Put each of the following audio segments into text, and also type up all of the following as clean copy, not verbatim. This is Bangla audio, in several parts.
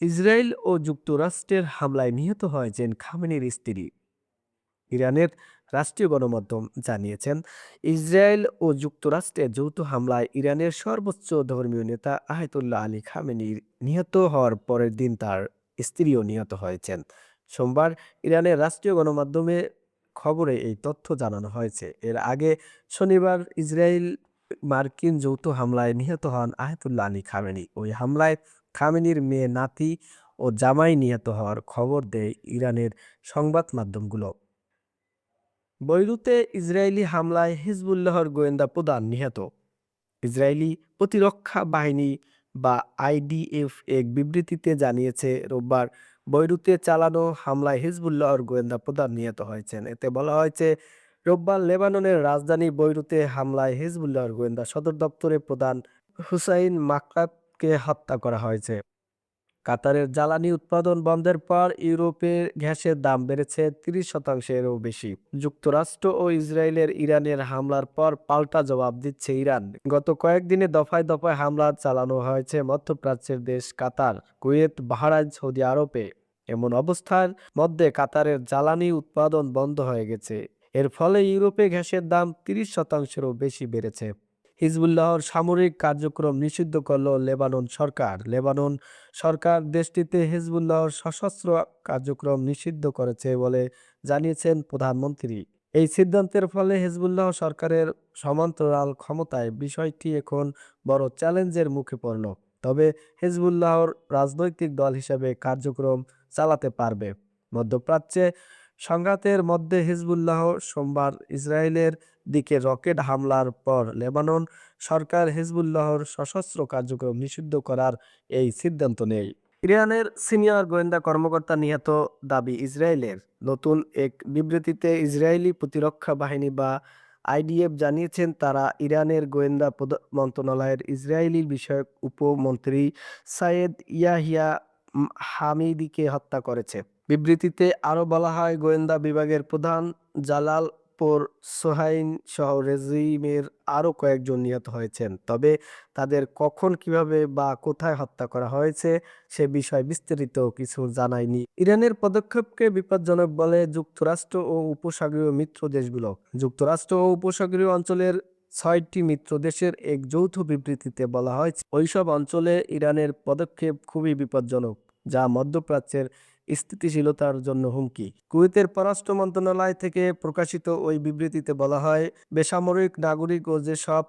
ইসরায়েল ও যুক্তরাষ্ট্রের হামলায় নিহত হয়েছেন খামেনির স্ত্রী। ইরানের রাষ্ট্রীয় গণমাধ্যম জানিয়েছেন, ইসরায়েল ও যুক্তরাষ্ট্রের যৌথ হামলায় ইরানের সর্বোচ্চ ধর্মীয় নেতা আয়াতুল্লাহ আলী খামেনির নিহত হওয়ার পরের দিন তার স্ত্রীও নিহত হয়েছেন। সোমবার ইরানের রাষ্ট্রীয় গণমাধ্যমে খবরে এই তথ্য জানানো হয়েছে। এর আগে শনিবার ইসরায়েল মার্কিন যৌথ হামলায় নিহত হন আয়াতুল্লাহ আলী খামেনি। ওই হামলায় খামেনির মেয়ে, নাতি ও জামাই নিহত হওয়ার খবর দেয় ইরানের সংবাদ মাধ্যমগুলো। বৈরুতে ইসরায়েলি হামলায় হিজবুল্লাহর গোয়েন্দা প্রধান নিহত। ইসরায়েলি প্রতিরক্ষা বাহিনী বা আইডিএফ এক বিবৃতিতে জানিয়েছে, রোববার বৈরুতে চালানো হামলায় হিজবুল্লাহর গোয়েন্দা প্রধান নিহত হয়েছেন। এতে বলা হয়েছে, রোববার লেবাননের রাজধানী বৈরুতে হামলায় হিজবুল্লাহর গোয়েন্দা সদর দপ্তরের প্রধান হুসাইন মাকলাদকে হত্যা করা হয়েছে। কাতারের জ্বালানি উৎপাদন বন্ধের পর ইউরোপে গ্যাসের দাম বেড়েছে 30%-এরও বেশি। যুক্তরাষ্ট্র ও ইরানের হামলার পর পাল্টা জবাব দিচ্ছে ইরান। গত কয়েকদিনে দফায় দফায় হামলা চালানো হয়েছে মধ্যপ্রাচ্যের দেশ কাতার, কুয়েত, বাহরাইন, সৌদি আরবে। এমন অবস্থার মধ্যে কাতারের জ্বালানি উৎপাদন বন্ধ হয়ে গেছে। এর ফলে ইউরোপে গ্যাসের দাম 30%-এরও বেশি বেড়েছে। হিজবুল্লাহর সামরিক কার্যক্রম নিষিদ্ধ করল লেবানন সরকার। লেবানন সরকার দেশটিতে হিজবুল্লাহর সশস্ত্র কার্যক্রম নিষিদ্ধ করেছে বলে জানিয়েছেন প্রধানমন্ত্রী। এই সিদ্ধান্তের ফলে হিজবুল্লাহ সরকারের সমান্তরাল ক্ষমতায় বিষয়টি এখন বড় চ্যালেঞ্জের মুখে পড়ল। তবে হিজবুল্লাহর রাজনৈতিক দল হিসেবে কার্যক্রম চালাতে পারবে। মধ্যপ্রাচ্যে সংঘাতের মধ্যে হিজবুল্লাহ সোমবার ইসরায়েলের দিকে রকেট হামলার পর লেবানন সরকার হিজবুল্লাহর সশস্ত্র কার্যক্রম নিষিদ্ধ করার এই সিদ্ধান্ত নেয়। ইরানের সিনিয়র গোয়েন্দা কর্মকর্তা নিহত দাবি ইসরায়েলের। নতুন এক বিবৃতিতে ইসরায়েলি প্রতিরক্ষা বাহিনী বা আইডিএফ জানিয়েছেন, তারা ইরানের গোয়েন্দা মন্ত্রণালয়ের ইসরায়েলি বিষয়ক উপমন্ত্রী সাইয়েদ ইয়াহিয়া হামিদিকে হত্যা করেছে। বিবৃতিতে আরও বলা হয়, গোয়েন্দা বিভাগের প্রধান জালালপুর সোহাইন সহ রেজিমের আরও কয়েকজন নিহত হয়েছেন। তবে তাদের কখন, কিভাবে বা কোথায় হত্যা করা হয়েছে সে বিষয়ে বিস্তারিত কিছু জানায়নি। ইরানের পদক্ষেপকে বিপজ্জনক বলে যুক্তরাষ্ট্র ও উপসাগরীয় মিত্র দেশগুলো। যুক্তরাষ্ট্র ও উপসাগরীয় অঞ্চলের 6টি মিত্র দেশের এক যৌথ বিবৃতিতে বলা হয়, ওইসব অঞ্চলে ইরানের পদক্ষেপ খুবই বিপজ্জনক, যা মধ্যপ্রাচ্যের স্থিতিশীলতার জন্য হুমকি। কুয়েতের পররাষ্ট্র মন্ত্রণালয় থেকে প্রকাশিত ওই বিবৃতিতে বলা হয়, বেসামরিক নাগরিক ও যেসব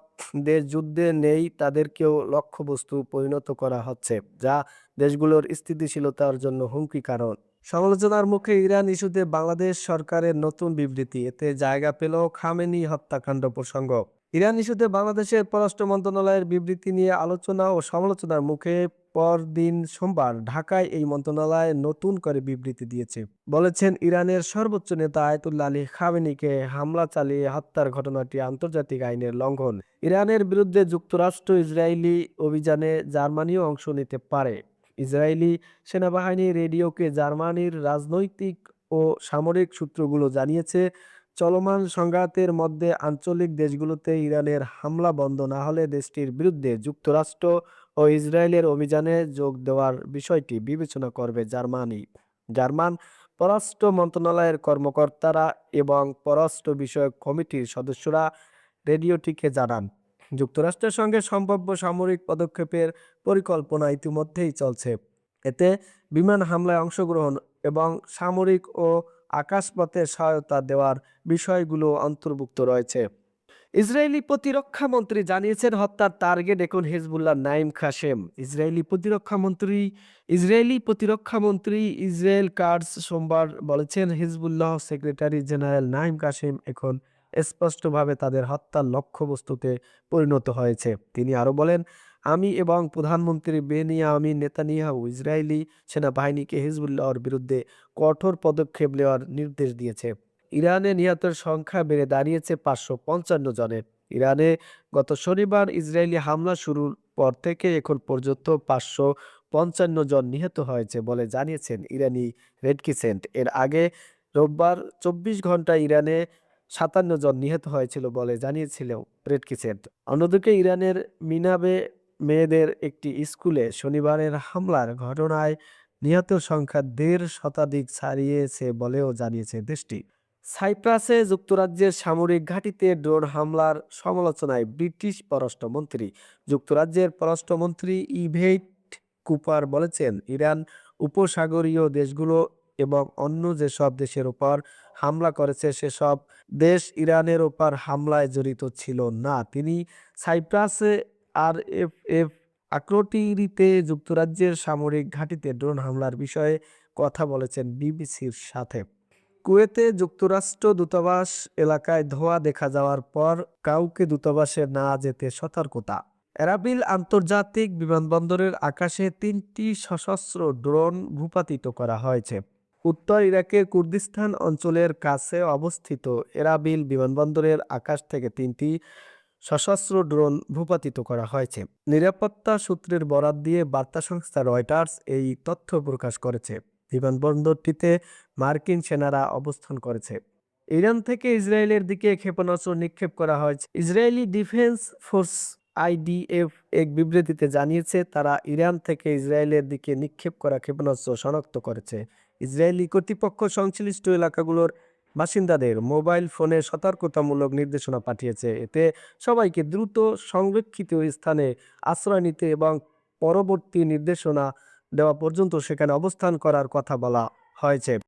দেশ যুদ্ধে নেই তাদেরকেও লক্ষ্যবস্তু পরিণত করা হচ্ছে, যা দেশগুলোর স্থিতিশীলতার জন্য হুমকি। কারণ সমালোচনার মুখে ইরান ইস্যুতে বাংলাদেশ সরকারের নতুন বিবৃতি। এতে জায়গা পেল খামেনি হত্যাকাণ্ড প্রসঙ্গ। ইরান ইস্যুতে বাংলাদেশের পররাষ্ট্র মন্ত্রণালয়ের বিবৃতি নিয়ে আলোচনা ও সমালোচনার মুখে পরদিন সোমবার ঢাকায় এই মন্ত্রণালয় নতুন করে বিবৃতি দিয়েছে। বলেছেন, ইরানের সর্বোচ্চ নেতা আয়াতুল্লাহ আলী খামেনিকে হামলা চালিয়ে হত্যার ঘটনাটি আন্তর্জাতিক আইনের লঙ্ঘন। ইরানের বিরুদ্ধে যুক্তরাষ্ট্র ইসরায়েলি অভিযানে জার্মানিও অংশ নিতে পারে। ইসরায়েলি সেনাবাহিনী রেডিওকে জার্মানির রাজনৈতিক ও সামরিক সূত্রগুলো জানিয়েছে, চলমান সংঘাতের মধ্যে আঞ্চলিক দেশগুলোতে ইরানের হামলা বন্ধ না হলে দেশটির বিরুদ্ধে যুক্তরাষ্ট্র ও ইসরায়েলের অভিযানে যোগ দেওয়ার বিষয়টি বিবেচনা করবে জার্মানি। জার্মান পররাষ্ট্র মন্ত্রণালয়ের কর্মকর্তারা এবং পররাষ্ট্র বিষয়ক কমিটির সদস্যরা রেডিওটিকে জানান, যুক্তরাষ্ট্রের সঙ্গে সম্ভাব্য সামরিক পদক্ষেপের পরিকল্পনা ইতিমধ্যেই চলছে। এতে বিমান হামলায় অংশগ্রহণ এবং সামরিক ও আকাশপথে সহায়তা দেওয়ার বিষয়গুলো অন্তর্ভুক্ত রয়েছে। ইসরায়েলি প্রতিরক্ষা মন্ত্রী জানিয়েছেন, হত্যার টার্গেট এখন হিজবুল্লাহ নাইম কাসেম। ইসরায়েলি প্রতিরক্ষা মন্ত্রী ইসরায়েল কাটজ সোমবার বলেছেন, Hezbollah secretary general Naim Qassem এখন স্পষ্টভাবে তাদের হত্যার লক্ষ্যবস্তুতে পরিণত হয়েছে। তিনি আরও বলেন, আমি এবং প্রধানমন্ত্রী বেনিয়ামিন নেতানিয়াহু ইসরায়েলি সেনাবাহিনীকে হিজবুল্লাহর বিরুদ্ধে কঠোর পদক্ষেপ নেওয়ার নির্দেশ দিয়েছে। ইরানে নিহতের সংখ্যা বেড়ে দাঁড়িয়েছে 555 জনের। ইরানে গত শনিবার ইসরায়েলি হামলা শুরুর পর থেকে এখন পর্যন্ত 555 জন নিহত হয়েছে বলে জানিয়েছেন ইরানি রেড ক্রিসেন্ট। এর আগে রোববার 24 ঘন্টায় ইরানে 57 জন নিহত হয়েছিল বলে জানিয়েছিল রেড ক্রিসেন্ট। অন্যদিকে ইরানের মিনাবে মেয়েদের একটি স্কুলে শনিবারের হামলার ঘটনায় নিহতের সংখ্যা ১.৫ শতাধিক ছাড়িয়েছে বলেও জানিয়েছে দেশটি। সাইপ্রাসে যুক্তরাজ্যের সামরিক ঘাঁটিতে ড্রোন হামলার সমালোচনায় ব্রিটিশ পররাষ্ট্রমন্ত্রী। যুক্তরাজ্যের পররাষ্ট্রমন্ত্রী ইভেইট কুপার বলেছেন, ইরান উপসাগরীয় দেশগুলো এবং অন্য যেসব দেশের ওপর হামলা করেছে সেসব দেশ ইরানের ওপর হামলায় জড়িত ছিল না। তিনি সাইপ্রাসে আরএফএফ আক্রোটিরিতে যুক্তরাজ্যের সামরিক ঘাঁটিতে ড্রোন হামলার বিষয়ে কথা বলেছেন বিবিসির সাথে। কুয়েতে যুক্তরাষ্ট্র দূতাবাস এলাকায় ধোঁয়া দেখা যাওয়ার পর কাউকে দূতাবাসে না যেতে সতর্কতা। এরাবিল আন্তর্জাতিক বিমানবন্দরের আকাশে ৩টি সশস্ত্র ড্রোন ভূপাতিত করা হয়েছে। উত্তর ইরাকের কুর্দিস্তান অঞ্চলের কাছে অবস্থিত এরাবিল বিমানবন্দরের আকাশ থেকে 3টি সশস্ত্র ড্রোন ভূপাতিত করা হয়েছে। নিরাপত্তা সূত্রের বরাত দিয়ে বার্তা সংস্থা রয়টার্স এই তথ্য প্রকাশ করেছে। বিমানবন্দরটিতে মার্কিন সেনারা অবস্থান করেছে। ইরান থেকে ইসরায়েলের দিকে ক্ষেপণাস্ত্র নিক্ষেপ করা হয়েছে। ইসরায়েলি ডিফেন্স ফোর্স আইডিএফ এক বিবৃতিতে জানিয়েছে, তারা ইরান থেকে ইসরায়েলের দিকে নিক্ষেপ করা ক্ষেপণাস্ত্র শনাক্ত করেছে। ইসরায়েলি কর্তৃপক্ষ সংশ্লিষ্ট এলাকাগুলোর বাসিন্দাদের মোবাইল ফোনে সতর্কতামূলক নির্দেশনা পাঠিয়েছে। এতে সবাইকে দ্রুত সংরক্ষিত স্থানে আশ্রয় নিতে এবং পরবর্তী নির্দেশনা দেওয়া পর্যন্ত সেখানে অবস্থান করার কথা বলা হয়েছে।